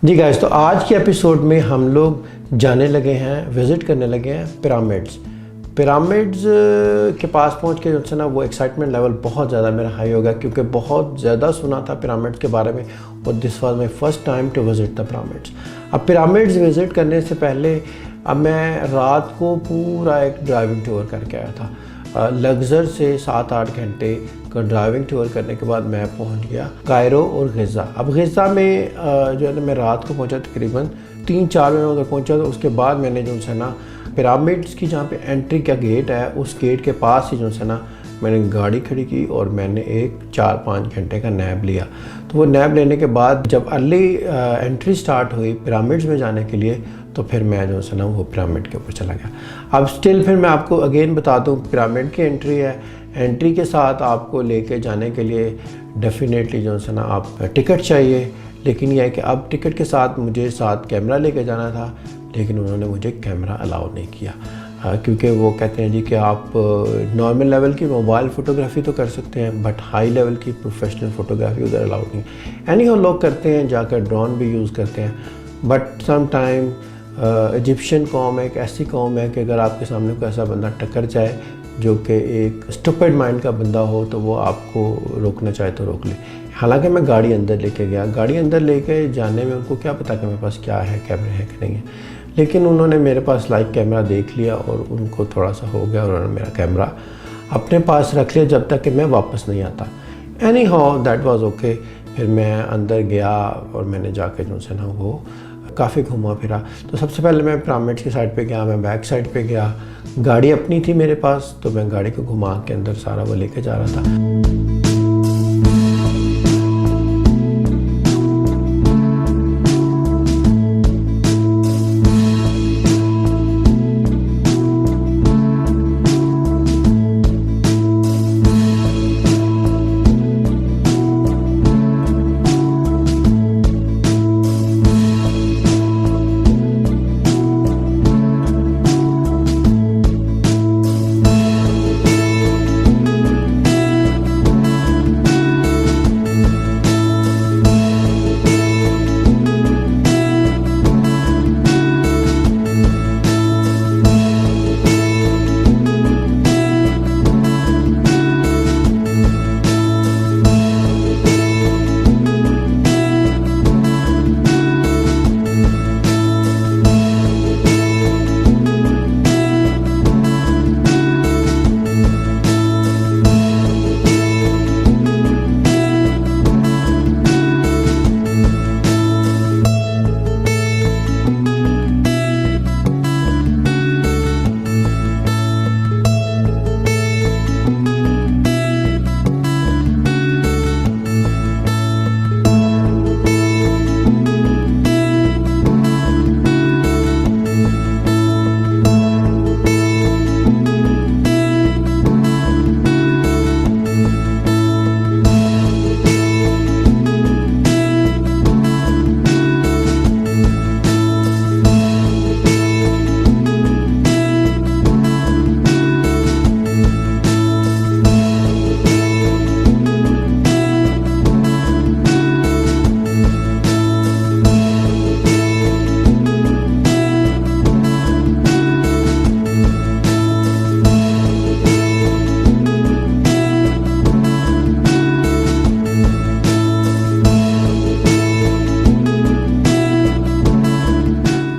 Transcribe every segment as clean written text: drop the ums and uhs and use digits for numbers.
जी guys, तो आज के एपिसोड में हम लोग जाने लगे हैं, विज़िट करने लगे हैं पिरामिड्स के पास पहुंच के जो है ना वो एक्साइटमेंट लेवल बहुत ज़्यादा मेरा हाई हो गया, क्योंकि बहुत ज़्यादा सुना था पिरामिड्स के बारे में और this was my first time to visit the pyramids. अब पिरामिड्स विज़िट करने से पहले अब मैं रात को पूरा एक ड्राइविंग टूर करके आया था। लग्जर से 7-8 घंटे का ड्राइविंग टूर करने के बाद मैं पहुंच गया कायरो और गिज़ा। अब गिज़ा में जो है ना मैं रात को पहुंचा, तकरीबन 3-4 बजे उधर पहुंचा। तो उसके बाद मैंने जो है ना पिरामिड्स की जहाँ पे एंट्री का गेट है उस गेट के पास ही जो है ना मैंने गाड़ी खड़ी की और मैंने एक 4-5 घंटे का नैप लिया। तो वो नैप लेने के बाद जब अर्ली एंट्री स्टार्ट हुई पिरामिड्स में जाने के लिए, तो फिर मैं जो है ना वो पिरामिड के ऊपर चला गया। अब स्टिल फिर मैं आपको अगेन बता दूं, पिरामिड की एंट्री है, एंट्री के साथ आपको लेके जाने के लिए डेफिनेटली जो है ना आप टिकट चाहिए। लेकिन यह है कि अब टिकट के साथ मुझे साथ कैमरा लेके जाना था, लेकिन उन्होंने मुझे कैमरा अलाउ नहीं किया, क्योंकि वो कहते हैं जी कि आप नॉर्मल लेवल की मोबाइल फ़ोटोग्राफ़ी तो कर सकते हैं, बट हाई लेवल की प्रोफेशनल फ़ोटोग्राफ़ी उधर अलाउड नहीं। एनी हो लोग करते हैं, जाकर ड्रोन भी यूज़ करते हैं, बट सम टाइम इजिप्शियन कौम एक ऐसी कौम है कि अगर आपके सामने कोई ऐसा बंदा टक्कर जाए जो कि एक स्टूपिड माइंड का बंदा हो, तो वो आपको रोकना चाहे तो रोक ले। हालांकि मैं गाड़ी अंदर लेके गया, गाड़ी अंदर लेके जाने में उनको क्या पता कि मेरे पास क्या है, कैमरे है कि नहीं है, लेकिन उन्होंने मेरे पास लाइव कैमरा देख लिया और उनको थोड़ा सा हो गया और उन्होंने मेरा कैमरा अपने पास रख लिया जब तक कि मैं वापस नहीं आता। Any how that was okay. फिर मैं अंदर गया और मैंने जाके जो है ना वो काफ़ी घूमा फिरा। तो सबसे पहले मैं पिरामिड्स की साइड पे गया, मैं बैक साइड पे गया, गाड़ी अपनी थी मेरे पास, तो मैं गाड़ी को घुमा के अंदर सारा वो लेके जा रहा था।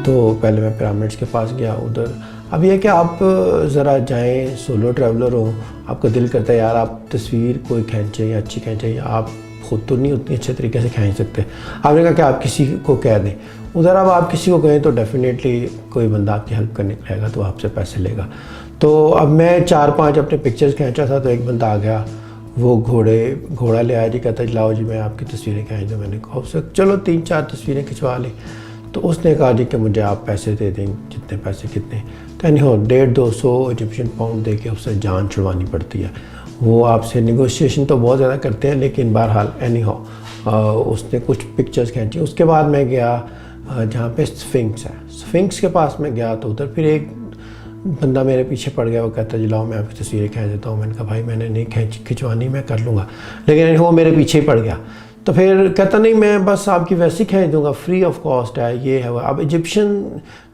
तो पहले मैं पिरामिड्स के पास गया उधर। अब यह कि आप ज़रा जाएं, सोलो ट्रैवलर हो, आपका दिल करता है यार आप तस्वीर कोई खींचे या अच्छी खींचे, या आप खुद तो नहीं उतनी अच्छे तरीके से खींच सकते। आपने कहा कि आप किसी को कह दें उधर। अब आप किसी को कहें तो डेफिनेटली कोई बंदा आपकी हेल्प करने आएगा, तो आपसे पैसे लेगा। तो अब मैं 4-5 अपने पिक्चर्स खींचा था, तो एक बंदा आ गया, वो घोड़ा ले आया जी, कहता है लाओ जी मैं आपकी तस्वीरें खींच दूँ। मैंने कहा उससे चलो 3-4 तस्वीरें खिंचवा ली। तो उसने कहा जी कि मुझे आप पैसे दे दें, जितने पैसे कितने। तो एनी हो 150-200 इजिप्शियन पाउंड दे के उससे जान छुड़वानी पड़ती है। वो आपसे नेगोशिएशन तो बहुत ज़्यादा करते हैं, लेकिन बहरहाल एनी हो उसने कुछ पिक्चर्स खींची। उसके बाद मैं गया जहाँ पे स्फिंक्स है, स्फिंक्स के पास में गया, तो उधर फिर एक बंदा मेरे पीछे पड़ गया। वो कहता है लाओ मैं आपकी तस्वीरें खींच देता हूँ। मैंने कहा भाई मैंने नहीं खिंचवानी, मैं कर लूँगा, लेकिन वो मेरे पीछे ही पड़ गया। तो फिर कहता नहीं मैं बस आपकी वैसे ही खींच दूंगा, फ्री ऑफ कॉस्ट है, ये है वो। अब इजिप्शियन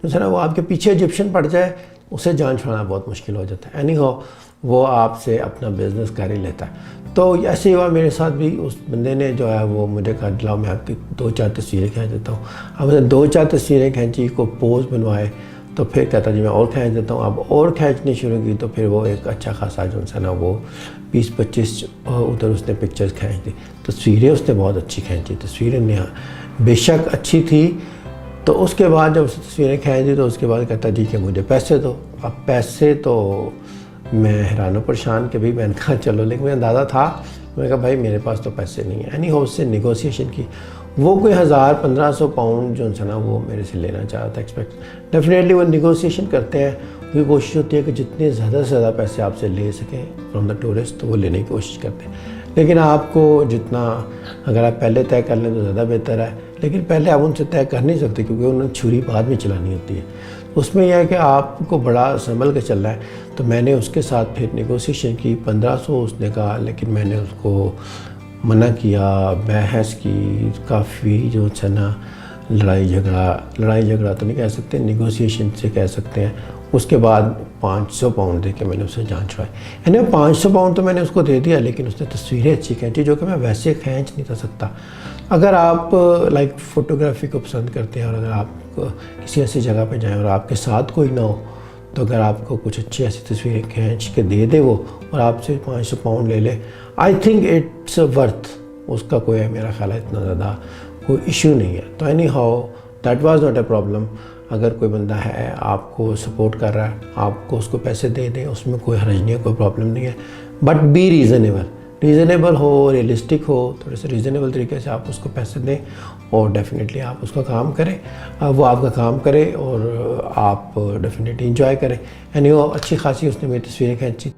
जो है ना, वो आपके पीछे इजिप्शियन पड़ जाए, उसे जान छुड़ाना बहुत मुश्किल हो जाता है। एनी हो, वो आपसे अपना बिजनेस कर ही लेता है। तो ऐसे ही हुआ मेरे साथ भी। उस बंदे ने जो है वो मुझे कहा लाओ मैं आपकी 2-4 तस्वीरें खींच देता हूँ। अब मैंने 2-4 तस्वीरें खींची, को पोज बनवाए, तो फिर कहता जी मैं और खींच देता हूँ। अब और खींचनी शुरू की तो फिर वो एक अच्छा खासा जो है ना वो 20-25 उधर उसने पिक्चर्स खींच दी। तस्वीरें उसने बहुत अच्छी खींची, तस्वीरें ने बेशक अच्छी थी। तो उसके बाद जब उसने तस्वीरें खींच दी तो उसके बाद कहता जी कि मुझे पैसे दो। अब पैसे तो मैं हैरान परेशान कि भाई मैंने कहा चलो, लेकिन मेरा अंदाज़ा था। मैंने कहा भाई मेरे पास तो पैसे नहीं है। एनी हो, उससे नेगोशिएशन की। वो कोई 1000-1500 पाउंड जो है ना वो मेरे से लेना चाह रहा था एक्सपेक्ट। डेफिनेटली वो नेगोशिएशन करते हैं, उनकी कोशिश होती है कि जितने ज़्यादा से ज़्यादा पैसे आपसे ले सकें फ्रॉम द टूरिस्ट, तो वो लेने की कोशिश करते हैं। लेकिन आपको जितना अगर आप पहले तय कर लें तो ज़्यादा बेहतर है। लेकिन पहले आप उनसे तय कर नहीं सकते क्योंकि उन्हें छुरी बाद में चलानी होती है। उसमें यह है कि आपको बड़ा संभल के चलना है। तो मैंने उसके साथ फिर नेगोशिएशन की। 1500 उसने कहा, लेकिन मैंने उसको मना किया, बहस की, काफ़ी जो है ना लड़ाई झगड़ा तो नहीं कह सकते, नेगोशिएशन से कह सकते हैं। उसके बाद 500 पाउंड दे के मैंने उसे जान छुड़ाई। यानी 500 पाउंड तो मैंने उसको दे दिया, लेकिन उसने तस्वीरें अच्छी खींची जो कि मैं वैसे खींच नहीं था सकता। अगर आप लाइक फ़ोटोग्राफी को पसंद करते हैं और अगर आप किसी ऐसी जगह पे जाएं और आपके साथ कोई ना हो, तो अगर आपको कुछ अच्छी ऐसी तस्वीरें खींच के दे दे वो और आपसे 500 पाउंड ले ले, आई थिंक इट्स वर्थ। उसका कोई है, मेरा ख्याल है इतना ज़्यादा कोई इशू नहीं है। तो any how that was not a problem. अगर कोई बंदा है आपको सपोर्ट कर रहा है, आपको उसको पैसे दे दें, उसमें कोई हर्ज नहीं है, कोई प्रॉब्लम नहीं है। बट बी रीज़नेबल हो, रियलिस्टिक हो, थोड़े से रीज़नेबल तरीके से आप उसको पैसे दें और डेफिनेटली आप उसका काम करें, वो आपका काम करे और आप डेफिनेटली इंजॉय करें। यानी वो अच्छी खासी उसने मेरी तस्वीरें खींची।